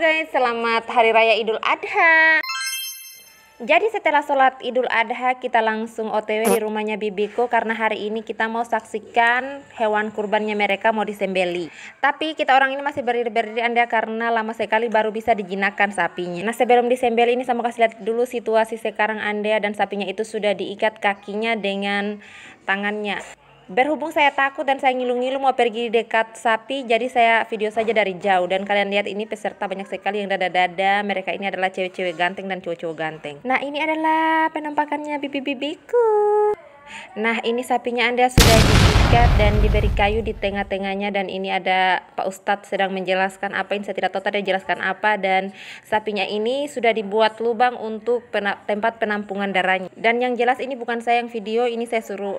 guys, selamat Hari Raya Idul Adha. Jadi setelah sholat Idul Adha kita langsung OTW di rumahnya bibiku karena hari ini kita mau saksikan hewan kurbannya mereka mau disembeli. Tapi kita orang ini masih berdiri Anda karena lama sekali baru bisa dijinakkan sapinya. Nah sebelum disembeli ini saya mau kasih lihat dulu situasi sekarang Anda, dan sapinya itu sudah diikat kakinya dengan tangannya. Berhubung saya takut dan saya ngilu-ngilu mau pergi dekat sapi, jadi saya video saja dari jauh. Dan kalian lihat ini peserta banyak sekali yang dada-dada. Mereka ini adalah cewek-cewek ganteng dan cowok-cowok ganteng. Nah ini adalah penampakannya bibi-bibiku. Nah ini sapinya Anda sudah diikat dan diberi kayu di tengah-tengahnya. Dan ini ada Pak Ustadz sedang menjelaskan apa yang saya tidak tahu tadi jelaskan apa. Dan sapinya ini sudah dibuat lubang untuk tempat penampungan darahnya. Dan yang jelas ini bukan saya yang video, ini saya suruh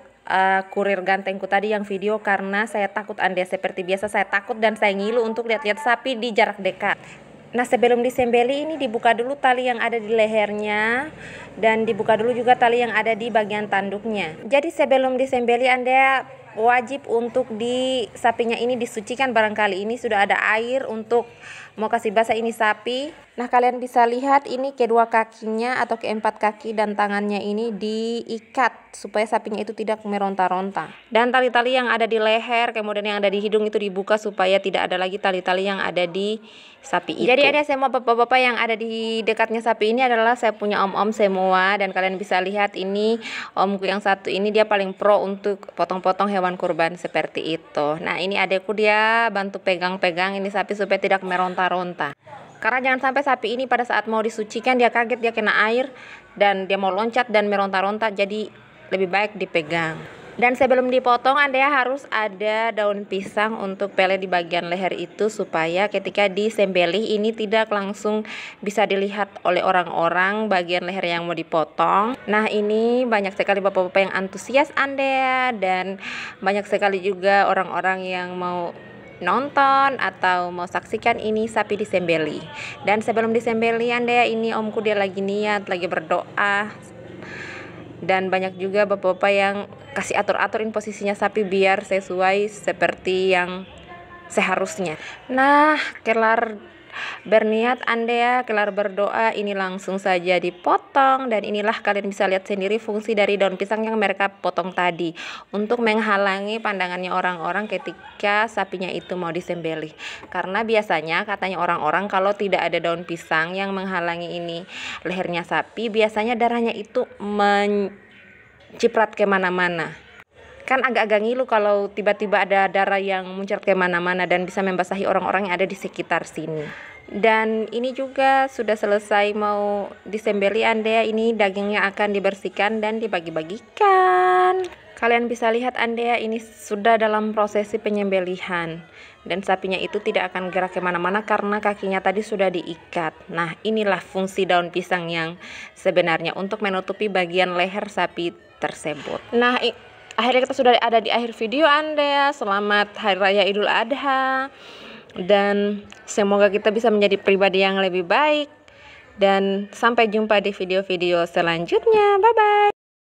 kurir gantengku tadi yang video karena saya takut Anda. Seperti biasa saya takut dan saya ngilu untuk lihat-lihat sapi di jarak dekat. Nah sebelum disembeli ini dibuka dulu tali yang ada di lehernya dan dibuka dulu juga tali yang ada di bagian tanduknya. Jadi sebelum disembeli Anda wajib untuk di sapinya ini disucikan. Barangkali ini sudah ada air untuk mau kasih basah ini sapi. Nah kalian bisa lihat ini kedua kakinya atau keempat kaki dan tangannya ini diikat supaya sapinya itu tidak meronta-ronta. Dan tali-tali yang ada di leher kemudian yang ada di hidung itu dibuka supaya tidak ada lagi tali-tali yang ada di sapi itu. Jadi ada semua bapak-bapak yang ada di dekatnya sapi ini adalah saya punya om-om semua. Dan kalian bisa lihat ini omku yang satu ini dia paling pro untuk potong-potong hewan kurban seperti itu. Nah ini adekku dia bantu pegang-pegang ini sapi supaya tidak meronta-ronta. Karena jangan sampai sapi ini pada saat mau disucikan dia kaget, dia kena air dan dia mau loncat dan meronta-ronta, jadi lebih baik dipegang. Dan sebelum dipotong Anda harus ada daun pisang untuk pelet di bagian leher itu supaya ketika disembelih ini tidak langsung bisa dilihat oleh orang-orang bagian leher yang mau dipotong. Nah ini banyak sekali bapak-bapak yang antusias Anda dan banyak sekali juga orang-orang yang mau nonton atau mau saksikan ini sapi disembeli. Dan sebelum disembeli Anda ini omku dia lagi niat, lagi berdoa. Dan banyak juga bapak-bapak yang kasih atur-aturin posisinya sapi biar sesuai seperti yang seharusnya. Nah kelar berniat Anda, kelar berdoa, ini langsung saja dipotong. Dan inilah kalian bisa lihat sendiri fungsi dari daun pisang yang mereka potong tadi untuk menghalangi pandangannya orang-orang ketika sapinya itu mau disembelih. Karena biasanya katanya orang-orang kalau tidak ada daun pisang yang menghalangi ini lehernya sapi, biasanya darahnya itu menciprat kemana-mana. Kan agak-agak ngilu kalau tiba-tiba ada darah yang muncrat kemana-mana dan bisa membasahi orang-orang yang ada di sekitar sini. Dan ini juga sudah selesai mau disembeli Anda, ini dagingnya akan dibersihkan dan dibagi-bagikan. Kalian bisa lihat Anda ini sudah dalam prosesi penyembelihan. Dan sapinya itu tidak akan gerak kemana-mana karena kakinya tadi sudah diikat. Nah inilah fungsi daun pisang yang sebenarnya untuk menutupi bagian leher sapi tersebut. Nah akhirnya kita sudah ada di akhir video Anda. Selamat Hari Raya Idul Adha. Dan semoga kita bisa menjadi pribadi yang lebih baik. Dan sampai jumpa di video-video selanjutnya. Bye-bye.